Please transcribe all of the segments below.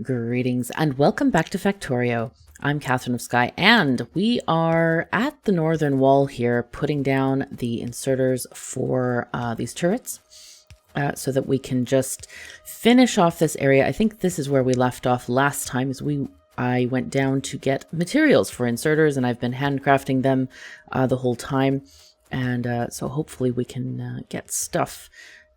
Greetings and welcome back to Factorio. I'm KatherineOfSky and we are at the northern wall here putting down the inserters for these turrets so that we can just finish off this area. I think this is where we left off last time as I went down to get materials for inserters and I've been handcrafting them the whole time. And so hopefully we can get stuff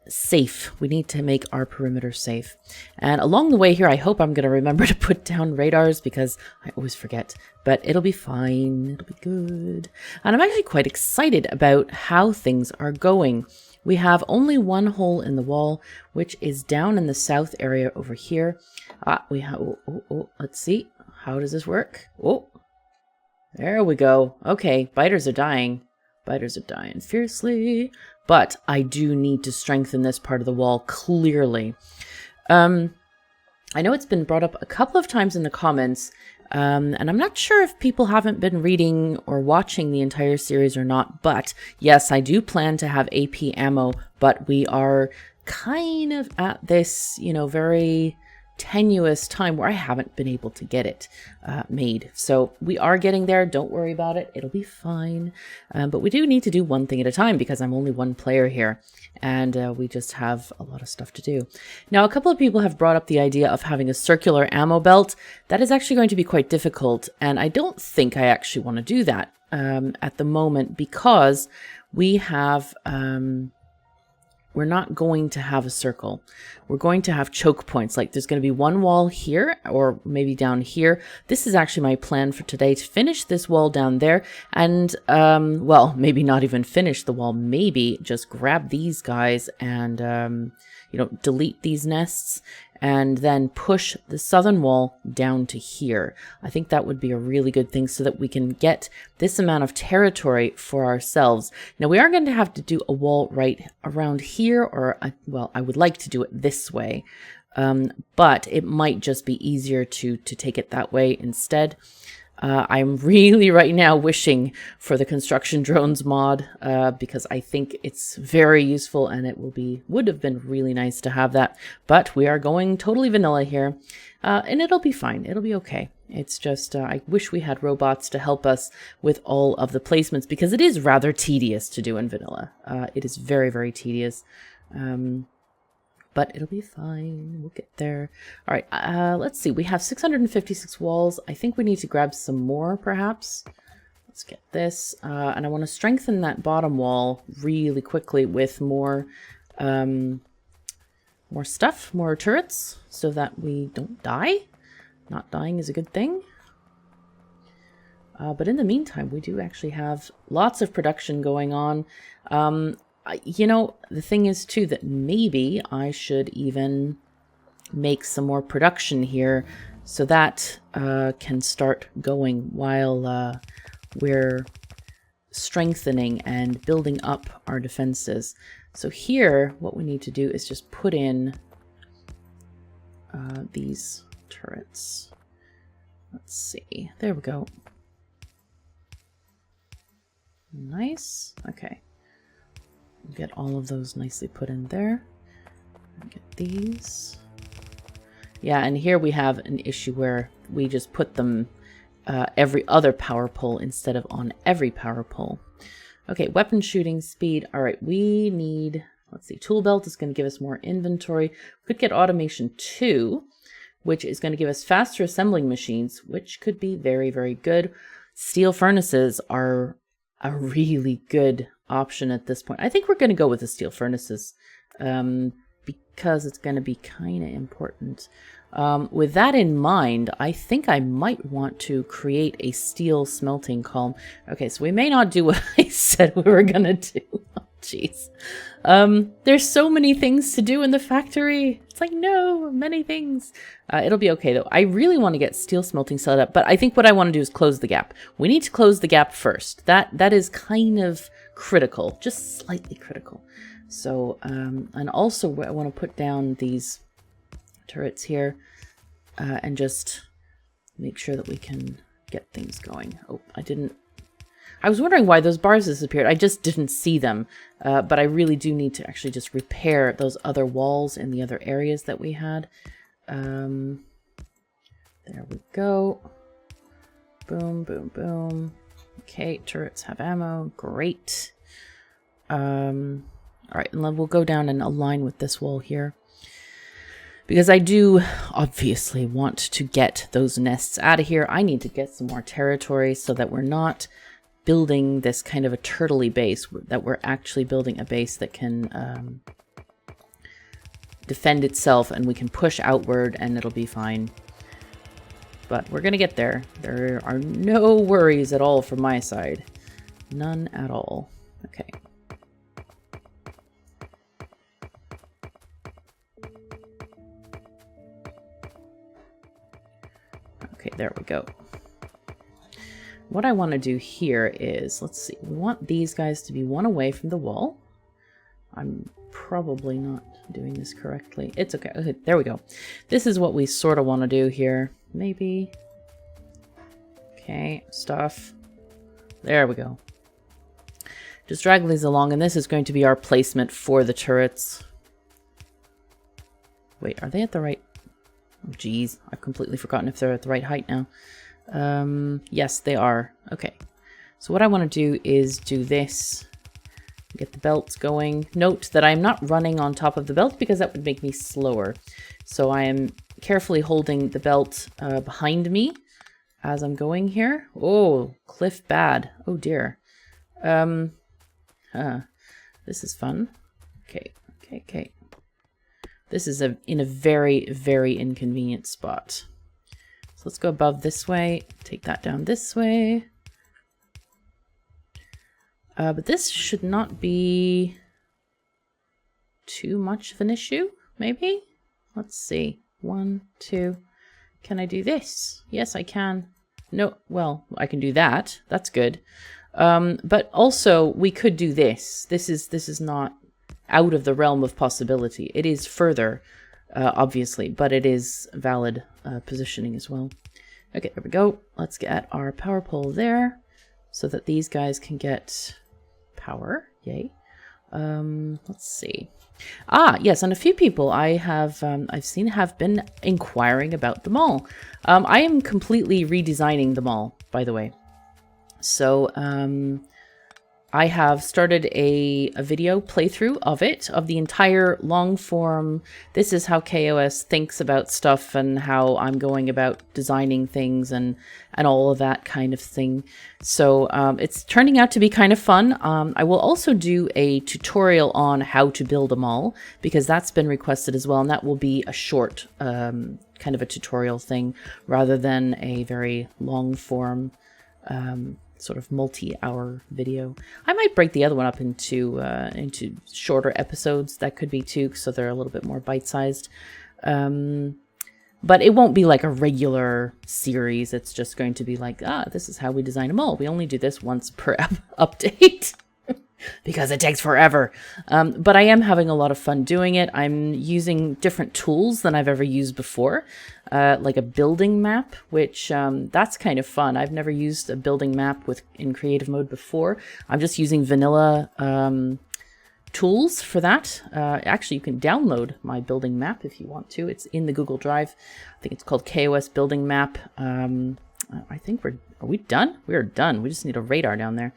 safe. We need to make our perimeter safe. And along the way here, I hope I'm going to remember to put down radars because I always forget. But it'll be fine. It'll be good. And I'm actually quite excited about how things are going. We have only one hole in the wall, which is down in the south area over here. We have, let's see. How does this work? Oh, there we go. Okay, biters are dying. Biters are dying fiercely. But I do need to strengthen this part of the wall clearly. I know it's been brought up a couple of times in the comments, and I'm not sure if people haven't been reading or watching the entire series or not, but yes, I do plan to have AP ammo, but we are kind of at this, very tenuous time where I haven't been able to get it made. So we are getting there. Don't worry about it. It'll be fine. But we do need to do one thing at a time because I'm only one player here and we just have a lot of stuff to do. Now, a couple of people have brought up the idea of having a circular ammo belt. That is actually going to be quite difficult. And I don't think I actually want to do that at the moment because we have... we're not going to have a circle. We're going to have choke points. Like there's going to be one wall here or maybe down here. This is actually my plan for today, to finish this wall down there and, well, maybe not even finish the wall. Maybe just grab these guys and, delete these nests and then push the southern wall down to here. I think that would be a really good thing so that we can get this amount of territory for ourselves. Now, we are going to have to do a wall right around here, or, well, I would like to do it this way, but it might just be easier to take it that way instead. I'm really right now wishing for the construction drones mod because I think it's very useful and it would have been really nice to have that. But we are going totally vanilla here and it'll be fine. It'll be okay. It's just I wish we had robots to help us with all of the placements because it is rather tedious to do in vanilla. It is very, very tedious. But it'll be fine. We'll get there. All right, let's see. We have 656 walls. I think we need to grab some more, perhaps. Let's get this. And I want to strengthen that bottom wall really quickly with more stuff, more turrets, so that we don't die. Not dying is a good thing. But in the meantime, we do actually have lots of production going on. The thing is, too, that maybe I should even make some more production here so that can start going while we're strengthening and building up our defenses. So here, what we need to do is just put in these turrets. Let's see. There we go. Nice. Okay. Get all of those nicely put in there. Get these. Yeah, and here we have an issue where we just put them every other power pole instead of on every power pole. Okay, weapon shooting speed. All right, we need, let's see, tool belt is going to give us more inventory. We could get automation 2, which is going to give us faster assembling machines, which could be very, very good. Steel furnaces are a really good option at this point. I think we're going to go with the steel furnaces because it's going to be kind of important. With that in mind, I think I might want to create a steel smelting column. Okay, so we may not do what I said we were going to do. Oh, jeez. There's so many things to do in the factory. It's like, no, many things. It'll be okay, though. I really want to get steel smelting set up, but I think what I want to do is close the gap. We need to close the gap first. That is kind of critical, just slightly critical. So, and also I want to put down these turrets here and just make sure that we can get things going. Oh, I was wondering why those bars disappeared. I just didn't see them, but I really do need to actually just repair those other walls in the other areas that we had. There we go. Boom, boom, boom. Okay, turrets have ammo. Great. All right, and then we'll go down and align with this wall here. Because I do obviously want to get those nests out of here. I need to get some more territory so that we're not building this kind of a turtley base, that we're actually building a base that can defend itself and we can push outward and it'll be fine. But we're going to get there. There are no worries at all from my side. None at all. Okay. Okay, there we go. What I want to do here is, let's see, we want these guys to be one away from the wall. I'm probably not doing this correctly. It's okay. Okay, there we go. This is what we sort of want to do here. Maybe. Okay, stuff. There we go. Just drag these along, and this is going to be our placement for the turrets. Wait, are they at the right... Oh, geez, I've completely forgotten if they're at the right height now. Yes, they are. Okay. So what I want to do is do this. Get the belts going. Note that I'm not running on top of the belt because that would make me slower. So I am carefully holding the belt behind me as I'm going here. Oh, cliff bad. Oh dear. This is fun. Okay, okay, okay. This is in a very, very inconvenient spot. So let's go above this way. Take that down this way. But this should not be too much of an issue, maybe? Let's see. 1, 2. Can I do this? Yes, I can. No, well, I can do that. That's good. But also, we could do this. This is not out of the realm of possibility. It is further, obviously, but it is valid positioning as well. Okay, there we go. Let's get our power pole there so that these guys can get power. Yay. Let's see. Ah, yes, and a few people I've seen have been inquiring about the mall. I am completely redesigning the mall, by the way. So, I have started a video playthrough of it, of the entire long form. This is how KOS thinks about stuff and how I'm going about designing things and all of that kind of thing. So it's turning out to be kind of fun. I will also do a tutorial on how to build a mall because that's been requested as well. And that will be a short kind of a tutorial thing rather than a very long form sort of multi-hour video. I might break the other one up into shorter episodes. That could be too, so they're a little bit more bite-sized. But it won't be like a regular series. It's just going to be like, this is how we design a mall. We only do this once per update because it takes forever. But I am having a lot of fun doing it. I'm using different tools than I've ever used before. Like a building map, which that's kind of fun. I've never used a building map in creative mode before. I'm just using vanilla tools for that. Actually, you can download my building map if you want to. It's in the Google Drive. I think it's called KOS Building Map. I think are we done? We are done. We just need a radar down there.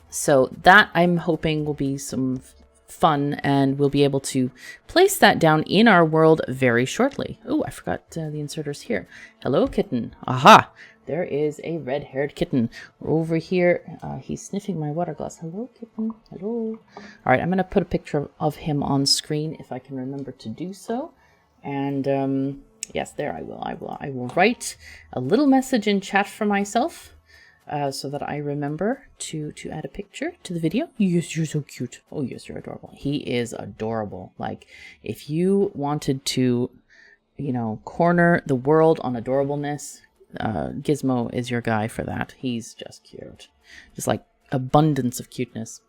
So that I'm hoping will be some fun, and we'll be able to place that down in our world very shortly. Oh, I forgot the inserters here. Hello, kitten. Aha! There is a red-haired kitten over here. He's sniffing my water glass. Hello, kitten. Hello. All right, I'm going to put a picture of him on screen if I can remember to do so. And yes, there I will. I will write a little message in chat for myself. So that I remember to add a picture to the video. Yes, you're so cute. Oh, yes, you're adorable. He is adorable. Like, if you wanted to, corner the world on adorableness, Gizmo is your guy for that. He's just cute. Just like abundance of cuteness.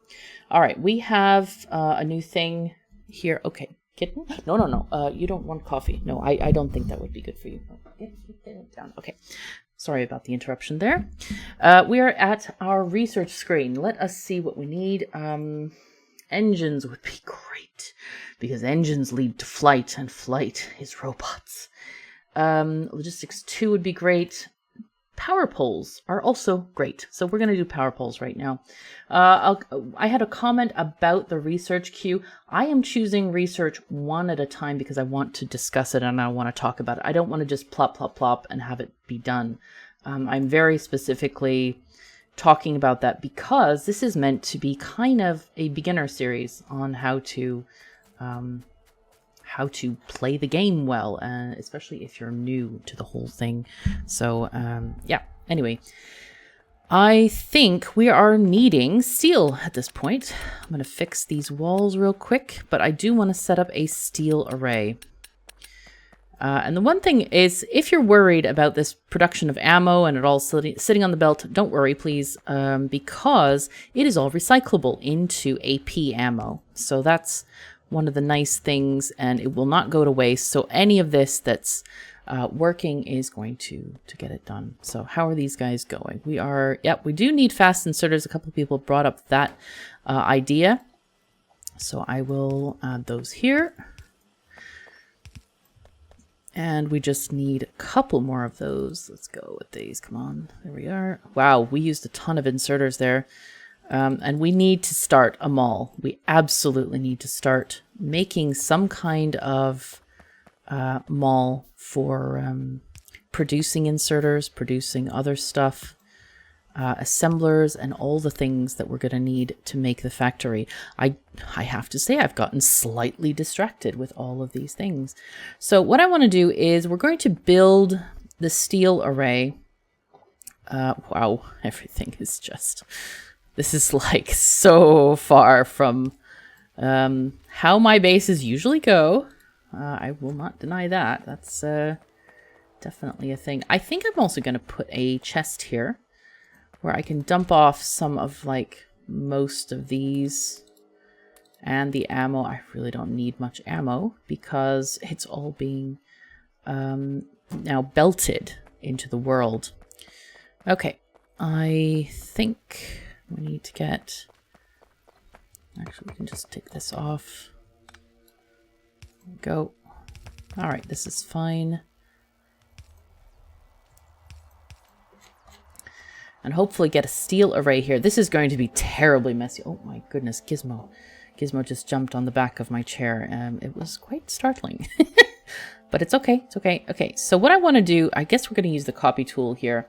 All right, we have a new thing here. Okay, kitten? No. You don't want coffee. No, I don't think that would be good for you. Get it down. Okay. Sorry about the interruption there. We are at our research screen. Let us see what we need. Engines would be great because engines lead to flight and flight is robots. Logistics 2 would be great. Power poles are also great. So we're going to do power poles right now. I had a comment about the research queue. I am choosing research one at a time because I want to discuss it and I want to talk about it. I don't want to just plop, plop, plop and have it be done. I'm very specifically talking about that because this is meant to be kind of a beginner series on how to play the game well, especially if you're new to the whole thing. So yeah, anyway, I think we are needing steel at this point. I'm going to fix these walls real quick, but I do want to set up a steel array. And the one thing is, if you're worried about this production of ammo and it all sitting on the belt, don't worry, please, because it is all recyclable into AP ammo. So that's one of the nice things, and it will not go to waste. So any of this that's working is going to get it done. So how are these guys going? We do need fast inserters. A couple of people brought up that idea. So I will add those here. And we just need a couple more of those. Let's go with these. Come on. There we are. Wow, we used a ton of inserters there. And we need to start a mall. We absolutely need to start making some kind of mall for producing inserters, producing other stuff, assemblers, and all the things that we're going to need to make the factory. I have to say I've gotten slightly distracted with all of these things. So what I want to do is we're going to build the steel array. Wow, everything is just... This is like so far from how my bases usually go. I will not deny that. That's definitely a thing. I think I'm also going to put a chest here where I can dump off some of like most of these and the ammo. I really don't need much ammo because it's all being now belted into the world. Okay, I think we need to get... Actually, we can just take this off. Go. All right, this is fine. And hopefully get a steel array here. This is going to be terribly messy. Oh my goodness, Gizmo. Gizmo just jumped on the back of my chair. It was quite startling. But it's okay, it's okay. Okay, so what I want to do, I guess we're going to use the copy tool here.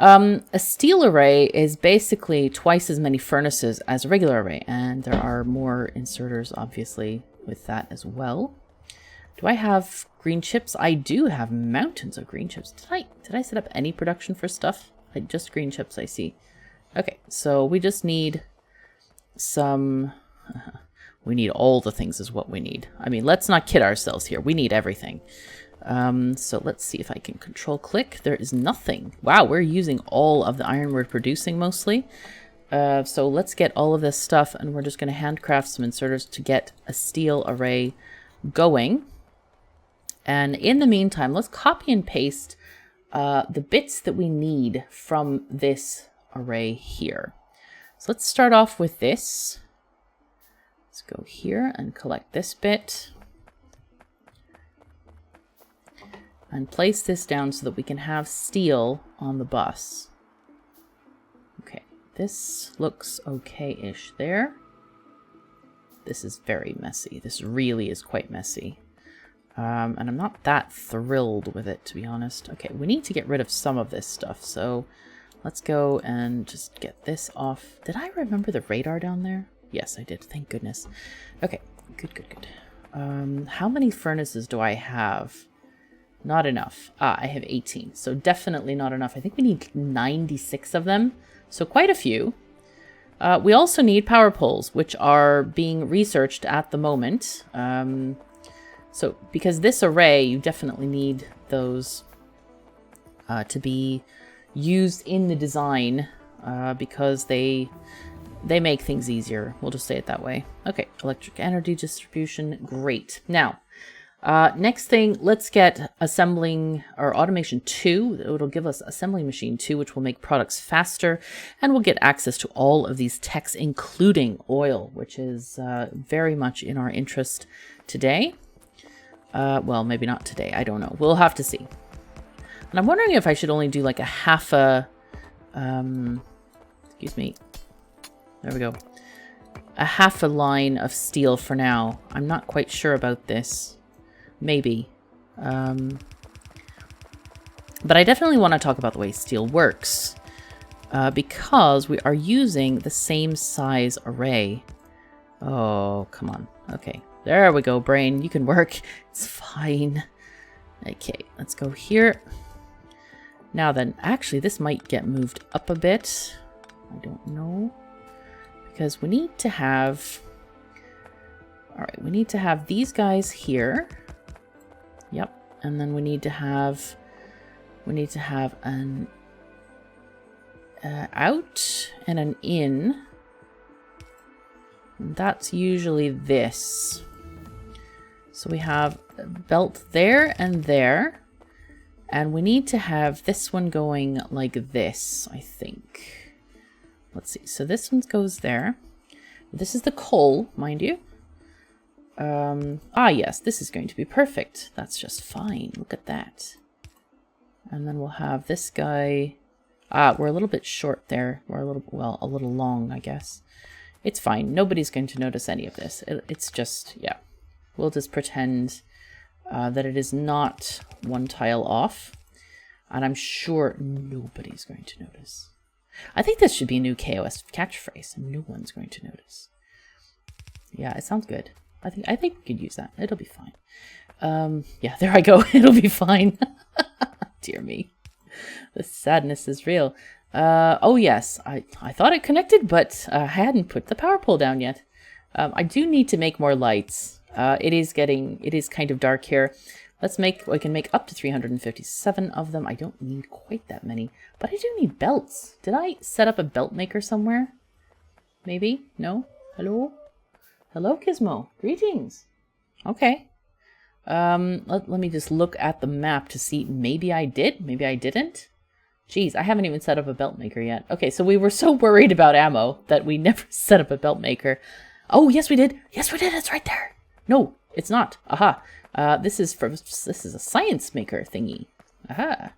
A steel array is basically twice as many furnaces as a regular array, and there are more inserters, obviously, with that as well. Do I have green chips? I do have mountains of green chips. Did I set up any production for stuff? Just green chips, I see. Okay, so we just need some... we need all the things is what we need. I mean, let's not kid ourselves here. We need everything. So let's see if I can control click. There is nothing. Wow, we're using all of the iron we're producing mostly. So let's get all of this stuff, and we're just going to handcraft some inserters to get a steel array going. And in the meantime, let's copy and paste the bits that we need from this array here. So let's start off with this. Let's go here and collect this bit. And place this down so that we can have steel on the bus. Okay, this looks okay-ish there. This is very messy. This really is quite messy. And I'm not that thrilled with it, to be honest. Okay, we need to get rid of some of this stuff, so let's go and just get this off. Did I remember the radar down there? Yes, I did. Thank goodness. Okay, good, good, good. How many furnaces do I have? Not enough. I have 18, so definitely not enough. I think we need 96 of them, so quite a few. We also need power poles, which are being researched at the moment. So because this array, you definitely need those to be used in the design because they make things easier. We'll just say it that way. Okay, electric energy distribution, great. Now, next thing, let's get assembling or automation 2. It'll give us assembly machine 2, which will make products faster, and we'll get access to all of these techs, including oil, which is very much in our interest today. Well, maybe not today. I don't know. We'll have to see. And I'm wondering if I should only do like a half a... excuse me. There we go. A half a line of steel for now. I'm not quite sure about this. Maybe. But I definitely want to talk about the way steel works. Because we are using the same size array. Oh, come on. Okay. There we go, brain. You can work. It's fine. Okay, let's go here. Now then, actually, this might get moved up a bit. I don't know. Because we need to have... Alright, we need to have these guys here. Yep. And then we need to have... We need to have an... out and an in. And that's usually this. So we have a belt there and there. And we need to have this one going like this, I think. Let's see. So this one goes there. This is the coal, mind you. Yes, this is going to be perfect. That's just fine. Look at that. And then we'll have this guy. We're a little bit short there. We're a little, well, a little long, I guess. It's fine. Nobody's going to notice any of this. It's just, yeah. We'll just pretend that it is not one tile off. And I'm sure nobody's going to notice. I think this should be a new KOS catchphrase. No one's going to notice. Yeah, it sounds good. I think we could use that. It'll be fine. Yeah, there I go. It'll be fine. Dear me. The sadness is real. Oh yes, I thought it connected, but I hadn't put the power pole down yet. I do need to make more lights. It is kind of dark here. I can make up to 357 of them. I don't need quite that many, but I do need belts. Did I set up a belt maker somewhere? Maybe? No? Hello? Hello, Gizmo. Greetings. Okay. Let me just look at the map to see. Maybe I did. Maybe I didn't. Jeez, I haven't even set up a belt maker yet. Okay, so we were so worried about ammo that we never set up a belt maker. Oh, yes, we did. Yes, we did. It's right there. No, it's not. Aha. This is a science maker thingy. Aha.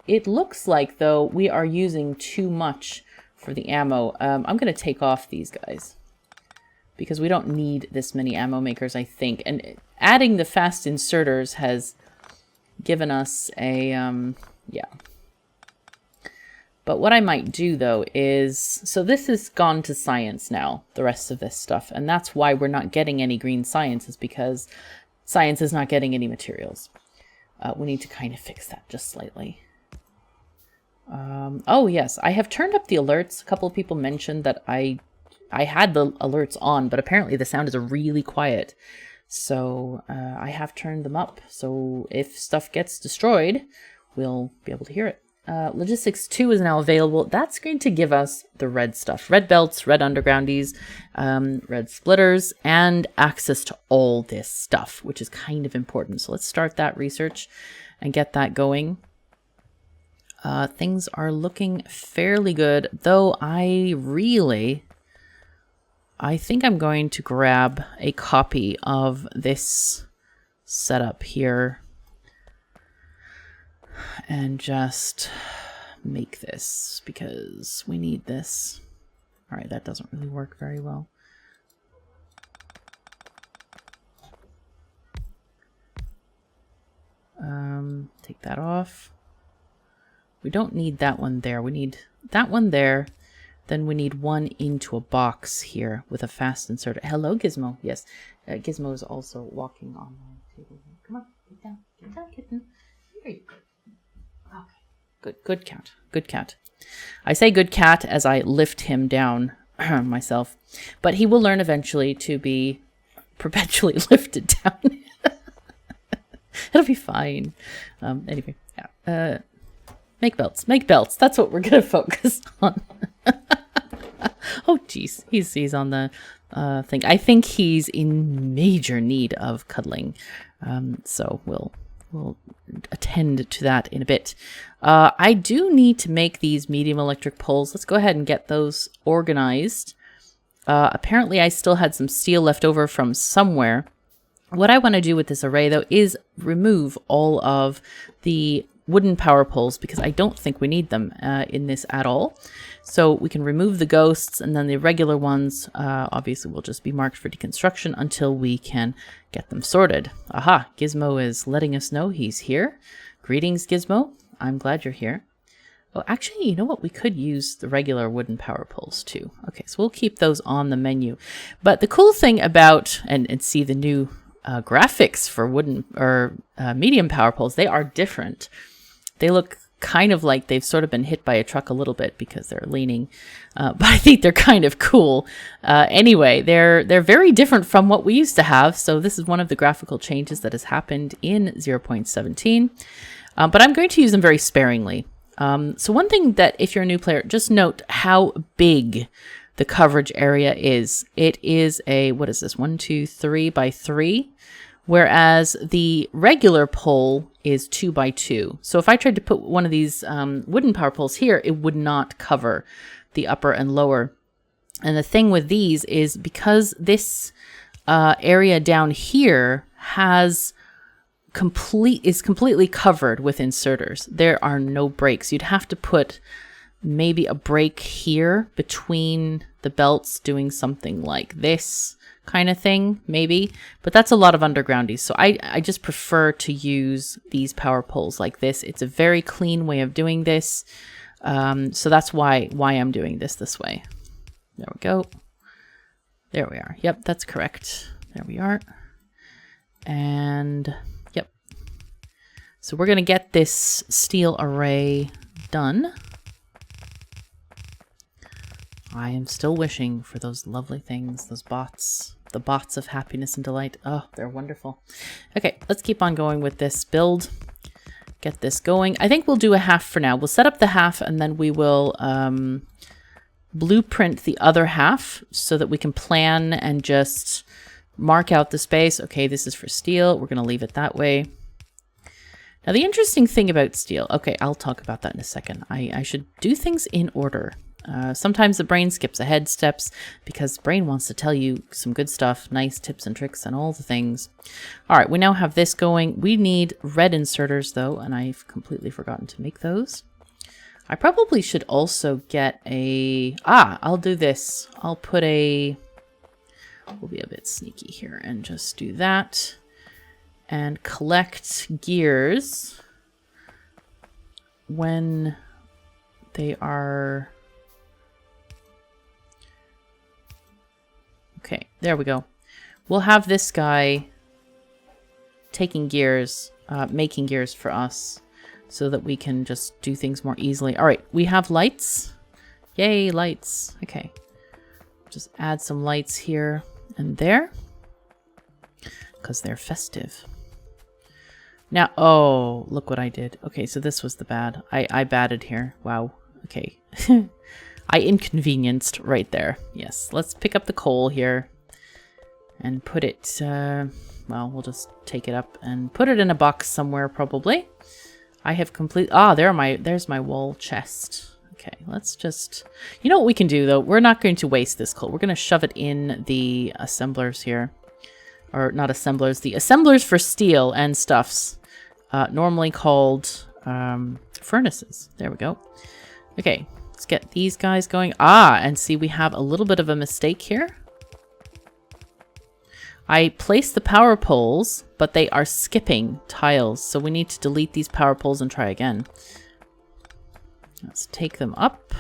It looks like, though, we are using too much for the ammo. I'm going to take off these guys. Because we don't need this many ammo makers, I think. And adding the fast inserters has given us a, yeah. But what I might do, though, is... So this has gone to science now, the rest of this stuff. And that's why we're not getting any green science, is because science is not getting any materials. We need to kind of fix that just slightly. Oh, yes. I have turned up the alerts. A couple of people mentioned that I had the alerts on, but apparently the sound is really quiet. So I have turned them up. So if stuff gets destroyed, we'll be able to hear it. Logistics 2 is now available. That's going to give us the red stuff. Red belts, red undergroundies, red splitters, and access to all this stuff, which is kind of important. So let's start that research and get that going. Things are looking fairly good, though I think I'm going to grab a copy of this setup here and just make this because we need this. All right, that doesn't really work very well. Take that off. We don't need that one there. We need that one there. Then we need one into a box here with a fast inserter. Hello, Gizmo. Yes, Gizmo is also walking on my table. Come on, get down, kitten. Here you go. Okay, good cat, good cat. I say good cat as I lift him down myself, but he will learn eventually to be perpetually lifted down. It'll be fine. Anyway, yeah. Make belts. Make belts. That's what we're gonna focus on. Oh, geez. He's on the thing. I think he's in major need of cuddling. So we'll attend to that in a bit. I do need to make these medium electric poles. Let's go ahead and get those organized. Apparently I still had some steel left over from somewhere. What I want to do with this array, though, is remove all of the wooden power poles because I don't think we need them in this at all. So we can remove the ghosts, and then the regular ones obviously will just be marked for deconstruction until we can get them sorted. Aha, Gizmo is letting us know he's here. Greetings, Gizmo. I'm glad you're here. Oh, actually, you know what? We could use the regular wooden power poles too. Okay, so we'll keep those on the menu. But the cool thing about, and see the new graphics for wooden or medium power poles, they are different. They look kind of like they've sort of been hit by a truck a little bit because they're leaning, but I think they're kind of cool. Anyway, they're very different from what we used to have. So this is one of the graphical changes that has happened in 0.17, but I'm going to use them very sparingly. So one thing that if you're a new player, just note how big the coverage area is. It is a, what is this, 1, 2, 3 by 3, whereas the regular pole is 2 by 2. So if I tried to put one of these wooden power poles here, it would not cover the upper and lower. And the thing with these is because this area down here is completely covered with inserters. There are no breaks. You'd have to put maybe a break here between the belts, doing something like this kind of thing, maybe. But that's a lot of undergroundies. So I just prefer to use these power poles like this. It's a very clean way of doing this. So that's why I'm doing this way. There we go. There we are. Yep, that's correct. There we are. And yep. So we're going to get this steel array done. I am still wishing for those lovely things, those bots, the bots of happiness and delight. Oh, they're wonderful. Okay, let's keep on going with this build. Get this going. I think we'll do a half for now. We'll set up the half and then we will blueprint the other half so that we can plan and just mark out the space. Okay, this is for steel. We're going to leave it that way. Now, the interesting thing about steel, okay, I'll talk about that in a second. I should do things in order. Sometimes the brain skips ahead steps because the brain wants to tell you some good stuff, nice tips and tricks and all the things. All right, we now have this going. We need red inserters though, and I've completely forgotten to make those. I probably should also get a, I'll do this. I'll put we'll be a bit sneaky here and just do that and collect gears when they are, okay, there we go. We'll have this guy taking gears, making gears for us so that we can just do things more easily. All right, we have lights. Yay, lights. Okay, just add some lights here and there because they're festive. Now, oh, look what I did. Okay, so this was the bad. I batted here. Wow. Okay. I inconvenienced right there. Yes, let's pick up the coal here and put it, well, we'll just take it up and put it in a box somewhere probably. I have there's my wall chest. Okay, let's just, you know what we can do though? We're not going to waste this coal. We're going to shove it in the assemblers here. Or not assemblers, the assemblers for steel and stuffs. Normally called furnaces. There we go. Okay, let's get these guys going. And see, we have a little bit of a mistake here. I placed the power poles, but they are skipping tiles. So we need to delete these power poles and try again. Let's take them up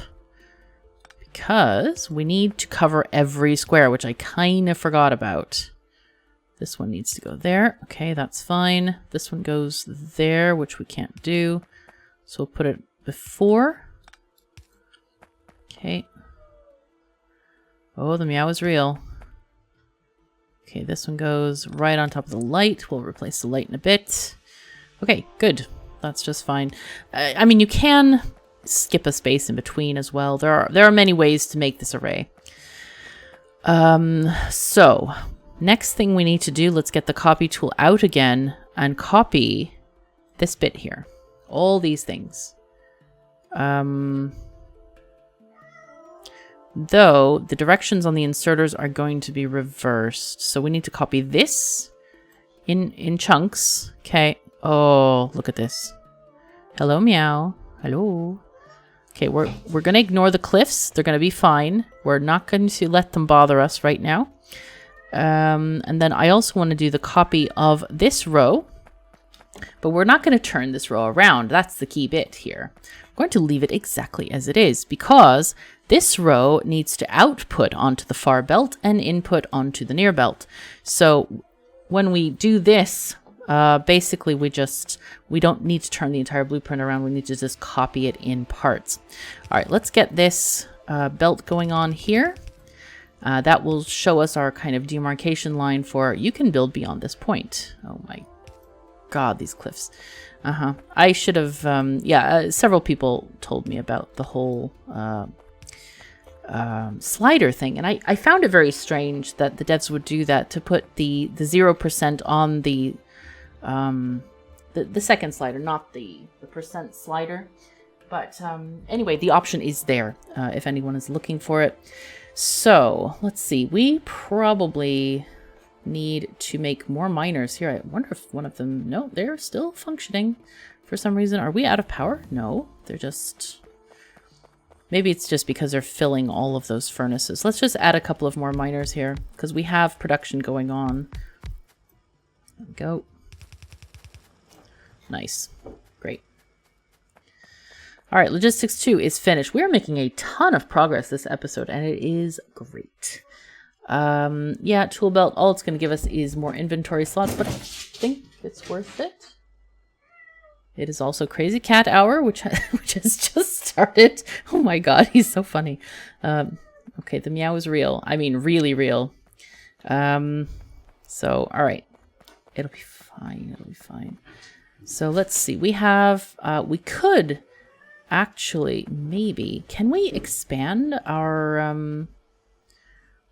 because we need to cover every square, which I kind of forgot about. This one needs to go there. Okay, that's fine. This one goes there, which we can't do. So we'll put it before. Okay. Oh, the meow is real. Okay, this one goes right on top of the light. We'll replace the light in a bit. Okay, good. That's just fine. I mean, you can skip a space in between as well. There are many ways to make this array. So next thing we need to do, let's get the copy tool out again and copy this bit here. All these things. Though the directions on the inserters are going to be reversed. So we need to copy this in chunks. Okay. Oh, look at this. Hello, meow. Hello. Okay, we're going to ignore the cliffs. They're going to be fine. We're not going to let them bother us right now. And then I also want to do the copy of this row. But we're not going to turn this row around. That's the key bit here. I'm going to leave it exactly as it is because this row needs to output onto the far belt and input onto the near belt. So when we do this, basically we don't need to turn the entire blueprint around. We need to just copy it in parts. All right, let's get this belt going on here. That will show us our kind of demarcation line for you can build beyond this point. Oh my God, these cliffs. I should have, several people told me about the whole slider thing, and I found it very strange that the devs would do that to put the 0% on the second slider, not the percent slider. But anyway, the option is there if anyone is looking for it. So let's see, we probably need to make more miners here. I wonder if one of them, no, they're still functioning for some reason. Are we out of power? No, they're just, maybe it's just because they're filling all of those furnaces. Let's just add a couple of more miners here because we have production going on. There we go. Nice. Great. All right, logistics 2 is finished. We are making a ton of progress this episode and it is great. Yeah, tool belt, all it's going to give us is more inventory slots, but I think it's worth it. It is also Crazy Cat Hour, which has just started. Oh my God, he's so funny. Okay, the meow is real. I mean, really real. So, all right. It'll be fine. It'll be fine. So let's see. We have, we could actually, maybe, can we expand our,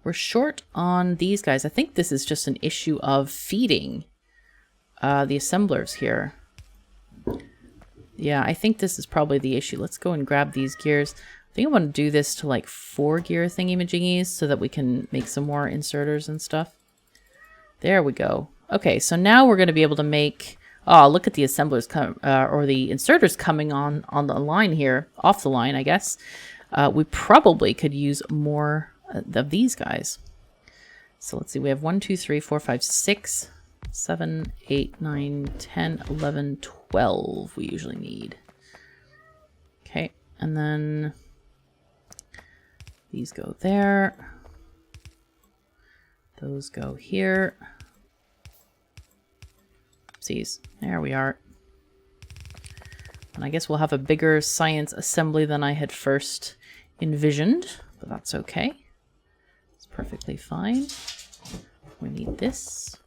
we're short on these guys. I think this is just an issue of feeding the assemblers here. Yeah, I think this is probably the issue. Let's go and grab these gears. I think I want to do this to like 4 gear thingy-majiggies so that we can make some more inserters and stuff. There we go. Okay, so now we're going to be able to make... Oh, look at the assemblers or the inserters coming on the line here, off the line, I guess. We probably could use more of these guys. So let's see, we have 1, 2, 3, 4, 5, 6, 7, 8, 9, 10, 11, 12 we usually need. Okay, and then these go there. Those go here. Oopsies, there we are. And I guess we'll have a bigger science assembly than I had first envisioned, but that's okay. Perfectly fine. We need this.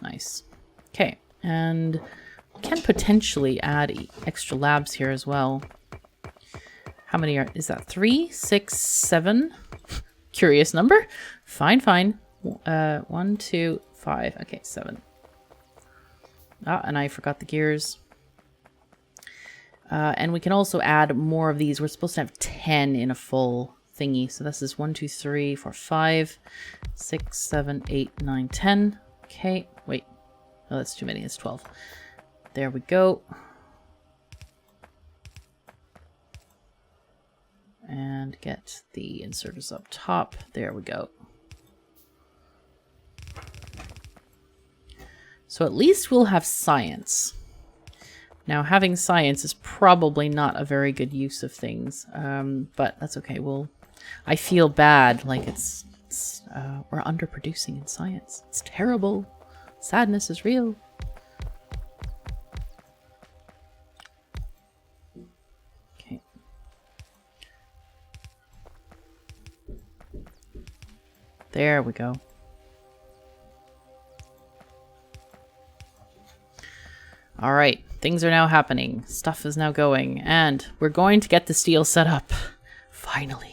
Nice. Okay, and we can potentially add extra labs here as well. How many is that? 3, 6, 7? Curious number. Fine, fine. 1, 2, 5. Okay, 7. Ah, and I forgot the gears. And we can also add more of these. We're supposed to have 10 in a full thingy. So this is 1, 2, 3, 4, 5, 6, 7, 8, 9, 10. Okay, wait. Oh, that's too many. It's 12. There we go. And get the inserters up top. There we go. So at least we'll have science. Now, having science is probably not a very good use of things, but that's okay. I feel bad, like we're underproducing in science. It's terrible. Sadness is real. Okay. There we go. All right, things are now happening. Stuff is now going, and we're going to get the steel set up. Finally.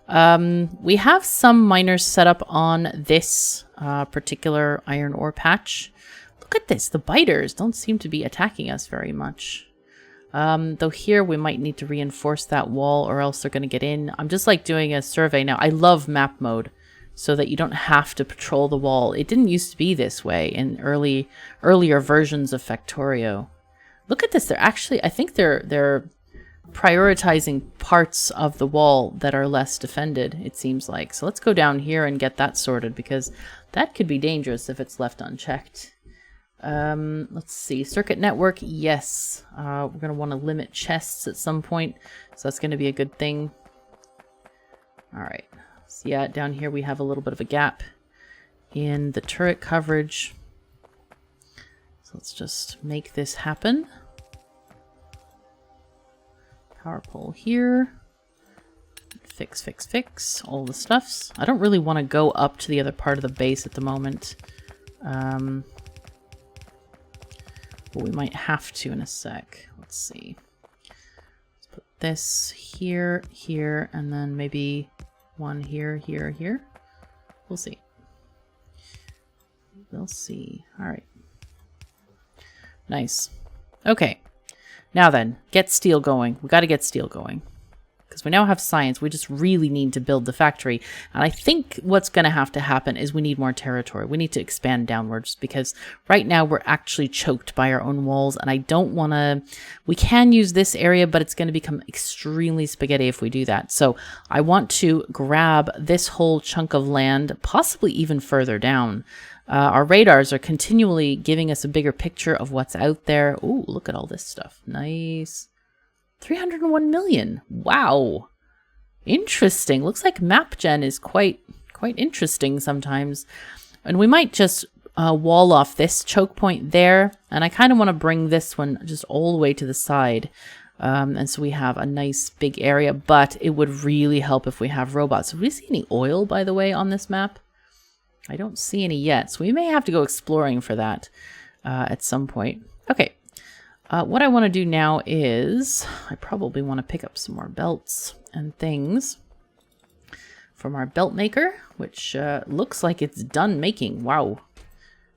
We have some miners set up on this particular iron ore patch. Look at this. The biters don't seem to be attacking us very much. Though here we might need to reinforce that wall or else they're going to get in. I'm just like doing a survey now. I love map mode. so that you don't have to patrol the wall. It didn't used to be this way in earlier versions of Factorio. Look at this. They're actually, I think they're prioritizing parts of the wall that are less defended, it seems like. So let's go down here and get that sorted, because that could be dangerous if it's left unchecked. Let's see. Circuit network, yes. We're going to want to limit chests at some point, so that's going to be a good thing. All right. So yeah, down here we have a little bit of a gap in the turret coverage. So let's just make this happen. Power pole here. Fix all the stuffs. I don't really want to go up to the other part of the base at the moment. But we might have to in a sec. Let's see. Let's put this here, here, and then maybe one here, here, here. We'll see. We'll see. All right. Nice. Okay. Now then, get steel going. We got to get steel going. Because we now have science. We just really need to build the factory. And I think what's going to have to happen is we need more territory. We need to expand downwards, because right now we're actually choked by our own walls. And I don't want to... We can use this area, but it's going to become extremely spaghetti if we do that. So I want to grab this whole chunk of land, possibly even further down. Our radars are continually giving us a bigger picture of what's out there. Ooh, look at all this stuff. Nice. 301 million. Wow. Interesting. Looks like map gen is quite interesting sometimes. And we might just wall off this choke point there. And I kind of want to bring this one just all the way to the side. And so we have a nice big area, but it would really help if we have robots. Have we seen any oil, by the way, on this map? I don't see any yet, so we may have to go exploring for that at some point. Okay, what I want to do now is I probably want to pick up some more belts and things from our belt maker, which looks like it's done making. Wow.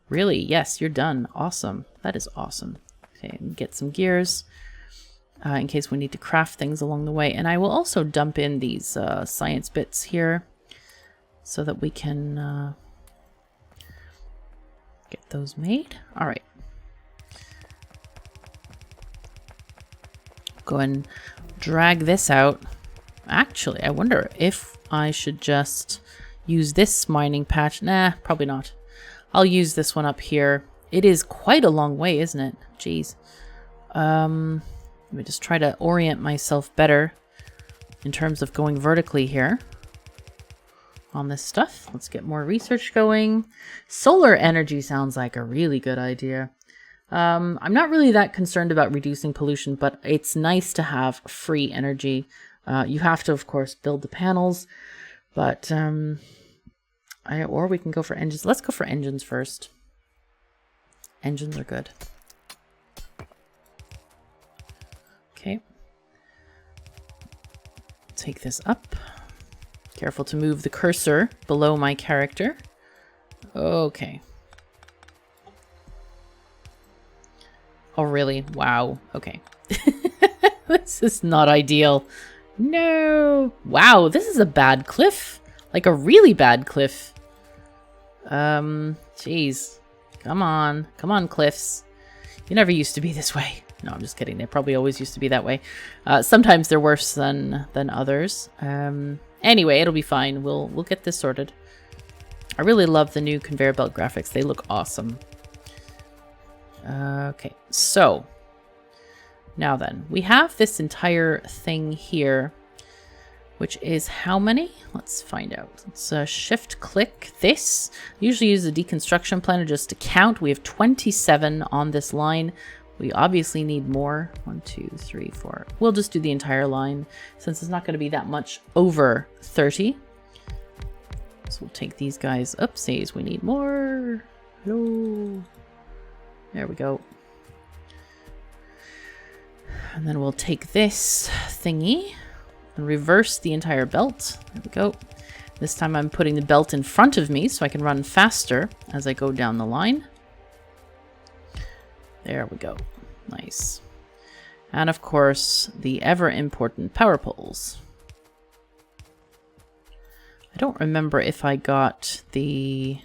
Really? Yes, you're done. Awesome. That is awesome. Okay, and get some gears in case we need to craft things along the way. And I will also dump in these science bits here so that we can... get those made. All right. Go and drag this out. Actually, I wonder if I should just use this mining patch. Nah, probably not. I'll use this one up here. It is quite a long way, isn't it? Jeez. Let me just try to orient myself better in terms of going vertically here on this stuff. Let's get more research going. Solar energy sounds like a really good idea. I'm not really that concerned about reducing pollution, but it's nice to have free energy. You have to, of course, build the panels, but or we can go for engines. Let's go for engines first. Engines are good. Okay. Take this up. Careful to move the cursor below my character. Okay. Oh, really? Wow. Okay. This is not ideal. No. Wow, this is a bad cliff. Like a really bad cliff. Jeez. Come on. Come on, cliffs. You never used to be this way. No, I'm just kidding. They probably always used to be that way. Sometimes they're worse than others. Anyway, it'll be fine. We'll get this sorted. I really love the new conveyor belt graphics. They look awesome. Okay, so now then, we have this entire thing here, which is how many? Let's find out. Let's shift click this. Usually use the deconstruction planner just to count. We have 27 on this line. We obviously need more. 1, 2, 3, 4. We'll just do the entire line since it's not going to be that much over 30. So we'll take these guys. Oopsies, we need more. Hello. There we go. And then we'll take this thingy and reverse the entire belt. There we go. This time I'm putting the belt in front of me so I can run faster as I go down the line. There we go. Nice. And of course, the ever important power poles. don't remember if I got the...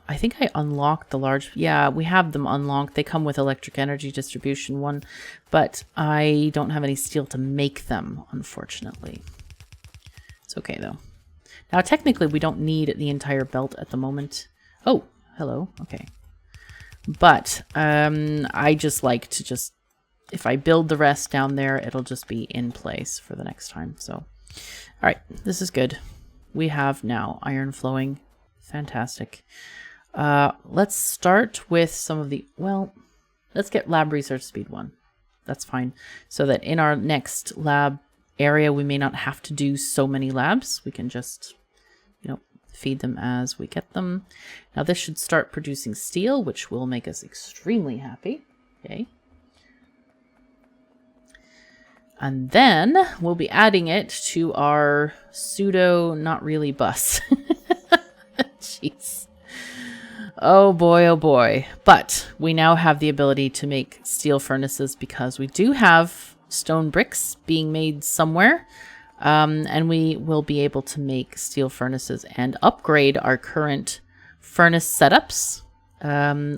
I think I unlocked the large... Yeah, we have them unlocked. They come with electric energy distribution one, but I don't have any steel to make them, unfortunately. It's okay, though. Now, technically, we don't need the entire belt at the moment. Oh, hello. Okay. But I just like to just... If I build the rest down there, it'll just be in place for the next time. So, all right, this is good. We have now iron flowing. Fantastic. Let's start with some of the... Well, let's get lab research speed 1. That's fine. So that in our next lab area, we may not have to do so many labs. We can just, you know, feed them as we get them. Now this should start producing steel, which will make us extremely happy. Okay. And then we'll be adding it to our pseudo not really bus. Jeez. Oh boy. But we now have the ability to make steel furnaces because we do have stone bricks being made somewhere. And we will be able to make steel furnaces and upgrade our current furnace setups,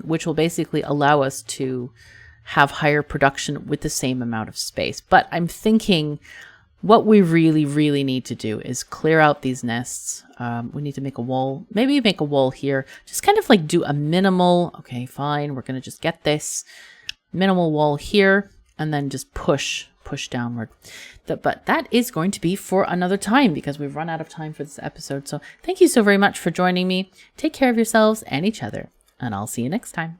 which will basically allow us to have higher production with the same amount of space. But I'm thinking what we really need to do is clear out these nests. We need to make a wall, maybe make a wall here. Just kind of like do a minimal, okay, fine. We're going to just get this minimal wall here and then just push downward. But that is going to be for another time because we've run out of time for this episode. So thank you so very much for joining me. Take care of yourselves and each other, and I'll see you next time.